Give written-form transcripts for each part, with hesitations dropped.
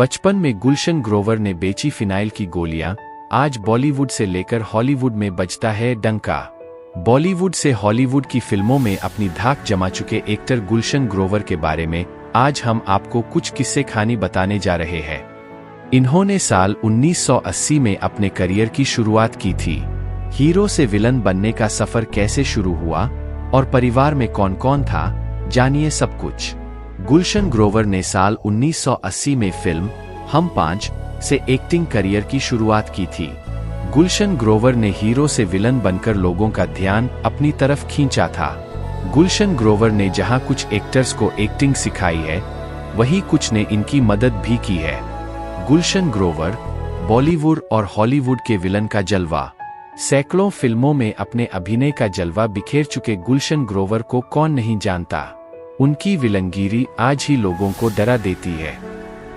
बचपन में गुलशन ग्रोवर ने बेची फिनाइल की गोलियां, आज बॉलीवुड से लेकर हॉलीवुड में बजता है डंका। बॉलीवुड से हॉलीवुड की फिल्मों में अपनी धाक जमा चुके एक्टर गुलशन ग्रोवर के बारे में आज हम आपको कुछ किस्से कहानी बताने जा रहे हैं। इन्होंने साल 1980 में अपने करियर की शुरुआत की थी। हीरो से विलन बनने का सफर कैसे शुरू हुआ और परिवार में कौन कौन था, जानिए सब कुछ। गुलशन ग्रोवर ने साल 1980 में फिल्म हम 5 से एक्टिंग करियर की शुरुआत की थी। गुलशन ग्रोवर ने हीरो से विलन बनकर लोगों का ध्यान अपनी तरफ खींचा था। गुलशन ग्रोवर ने जहां कुछ एक्टर्स को एक्टिंग सिखाई है, वहीं कुछ ने इनकी मदद भी की है। गुलशन ग्रोवर बॉलीवुड और हॉलीवुड के विलन का जलवा। सैकड़ों फिल्मों में अपने अभिनय का जलवा बिखेर चुके गुलशन ग्रोवर को कौन नहीं जानता। उनकी विलनगिरी आज ही लोगों को डरा देती है।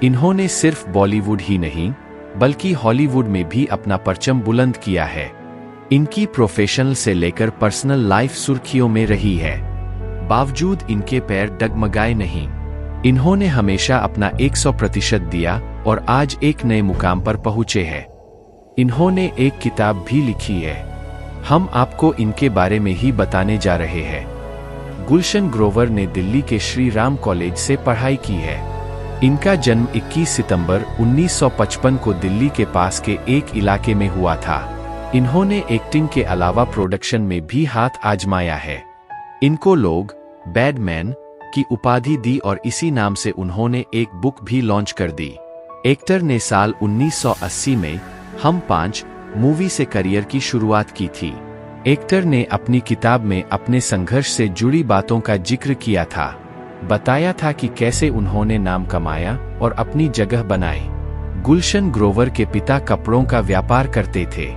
इन्होंने सिर्फ बॉलीवुड ही नहीं बल्कि हॉलीवुड में भी अपना परचम बुलंद किया है। इनकी प्रोफेशनल से लेकर पर्सनल लाइफ सुर्खियों में रही है। बावजूद इनके पैर डगमगाए नहीं। इन्होंने हमेशा अपना 100% दिया और आज एक नए मुकाम पर पहुंचे हैं। इन्होंने एक किताब भी लिखी है। हम आपको इनके बारे में ही बताने जा रहे हैं। गुलशन ग्रोवर ने दिल्ली के श्री राम कॉलेज से पढ़ाई की है। इनका जन्म 21 सितंबर 1955 को दिल्ली के पास के एक इलाके में हुआ था। इन्होंने एक्टिंग के अलावा प्रोडक्शन में भी हाथ आजमाया है। इनको लोग बैडमैन की उपाधि दी और इसी नाम से उन्होंने एक बुक भी लॉन्च कर दी। एक्टर ने साल 1980 में हम 5 मूवी से करियर की शुरुआत की थी। एक्टर ने अपनी किताब में अपने संघर्ष से जुड़ी बातों का जिक्र किया था। बताया था कि कैसे उन्होंने नाम कमाया और अपनी जगह बनाई। गुलशन ग्रोवर के पिता कपड़ों का व्यापार करते थे।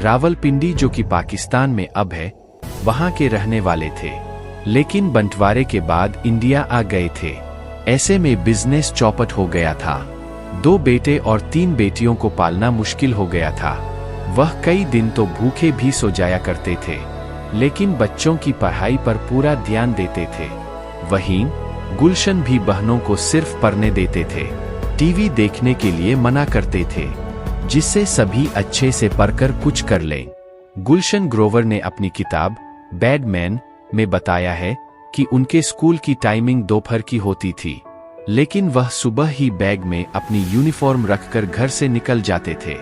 रावलपिंडी, जो कि पाकिस्तान में अब है, वहां के रहने वाले थे, लेकिन बंटवारे के बाद इंडिया आ गए थे। ऐसे में बिजनेस चौपट हो गया था। 2 बेटे और 3 बेटियों को पालना मुश्किल हो गया था। वह कई दिन तो भूखे भी सो जाया करते थे, लेकिन बच्चों की पढ़ाई पर पूरा ध्यान देते थे। वहीं गुलशन भी बहनों को सिर्फ पढ़ने देते थे, टीवी देखने के लिए मना करते थे, जिससे सभी अच्छे से पढ़कर कुछ कर लें। गुलशन ग्रोवर ने अपनी किताब बैडमैन में बताया है कि उनके स्कूल की टाइमिंग दोपहर की होती थी, लेकिन वह सुबह ही बैग में अपनी यूनिफॉर्म रखकर घर से निकल जाते थे।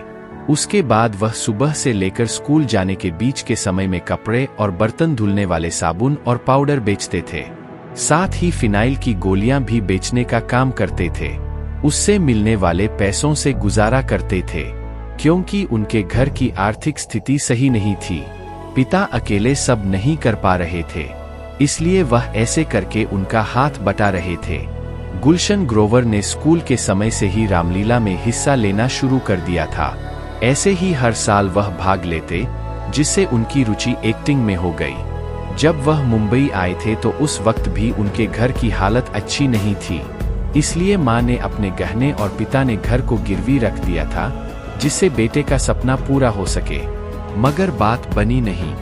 उसके बाद वह सुबह से लेकर स्कूल जाने के बीच के समय में कपड़े और बर्तन धुलने वाले साबुन और पाउडर बेचते थे। साथ ही फिनाइल की गोलियां भी बेचने का काम करते थे। उससे मिलने वाले पैसों से गुजारा करते थे, क्योंकि उनके घर की आर्थिक स्थिति सही नहीं थी। पिता अकेले सब नहीं कर पा रहे थे, इसलिए वह ऐसे करके उनका हाथ बटा रहे थे। गुलशन ग्रोवर ने स्कूल के समय से ही रामलीला में हिस्सा लेना शुरू कर दिया था। ऐसे ही हर साल वह भाग लेते, जिससे उनकी रुचि एक्टिंग में हो गई। जब वह मुंबई आए थे तो उस वक्त भी उनके घर की हालत अच्छी नहीं थी, इसलिए मां ने अपने गहने और पिता ने घर को गिरवी रख दिया था, जिससे बेटे का सपना पूरा हो सके। मगर बात बनी नहीं।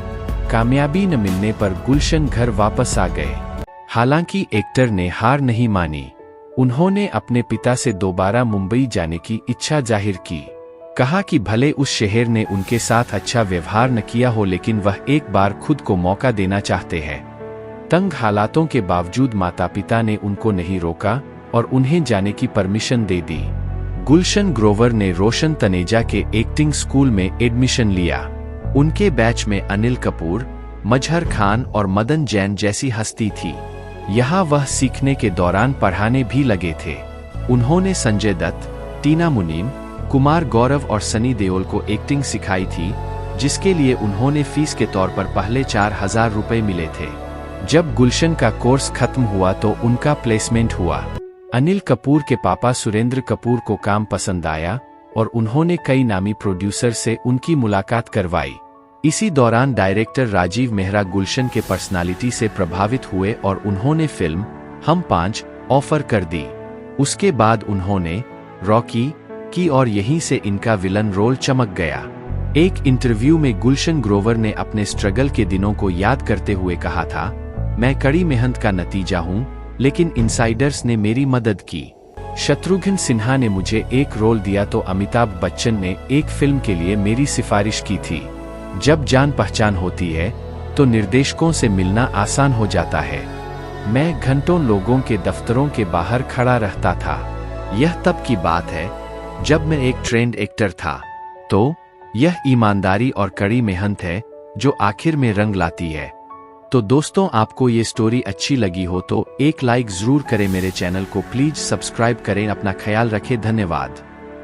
कामयाबी न मिलने पर गुलशन घर वापस आ गए। हालांकि एक्टर ने हार नहीं मानी। उन्होंने अपने पिता से दोबारा मुंबई जाने की इच्छा जाहिर की। कहा कि भले उस शहर ने उनके साथ अच्छा व्यवहार न किया हो, लेकिन वह एक बार खुद को मौका देना चाहते हैं। तंग हालातों के बावजूद माता पिता ने उनको नहीं रोका और उन्हें जाने की परमिशन दे दी। गुलशन ग्रोवर ने रोशन तनेजा के एक्टिंग स्कूल में एडमिशन लिया। उनके बैच में अनिल कपूर, मजहर खान और मदन जैन जैसी हस्ती थी। यहाँ वह सीखने के दौरान पढ़ाने भी लगे थे। उन्होंने संजय दत्त, टीना मुनीम, कुमार गौरव और सनी देओल को एक्टिंग सिखाई थी, जिसके लिए उन्होंने फीस के तौर पर पहले 4000 रुपए मिले थे। जब गुलशन का कोर्स खत्म हुआ तो उनका प्लेसमेंट हुआ। अनिल कपूर के पापा सुरेंद्र कपूर को काम पसंद आया और उन्होंने कई नामी प्रोड्यूसर से उनकी मुलाकात करवाई। इसी दौरान डायरेक्टर राजीव मेहरा गुलशन के पर्सनालिटी से प्रभावित हुए और उन्होंने फिल्म हम 5 ऑफर कर दी। उसके बाद उन्होंने रॉकी की और यहीं से इनका विलन रोल चमक गया। एक इंटरव्यू में गुलशन ग्रोवर ने अपने स्ट्रगल के दिनों को याद करते हुए कहा था, मैं कड़ी मेहनत का नतीजा हूं, लेकिन इनसाइडर्स ने मेरी मदद की। शत्रुघ्न सिन्हा ने मुझे एक रोल दिया तो अमिताभ बच्चन ने एक फिल्म के लिए मेरी सिफारिश की थी। जब जान पहचान होती है तो निर्देशकों से मिलना आसान हो जाता है। मैं घंटों लोगों के दफ्तरों के बाहर खड़ा रहता था। यह तब की बात है जब मैं एक ट्रेंड एक्टर था। तो यह ईमानदारी और कड़ी मेहनत है जो आखिर में रंग लाती है। तो दोस्तों, आपको ये स्टोरी अच्छी लगी हो तो एक लाइक जरूर करें। मेरे चैनल को प्लीज सब्सक्राइब करें। अपना ख्याल रखें। धन्यवाद।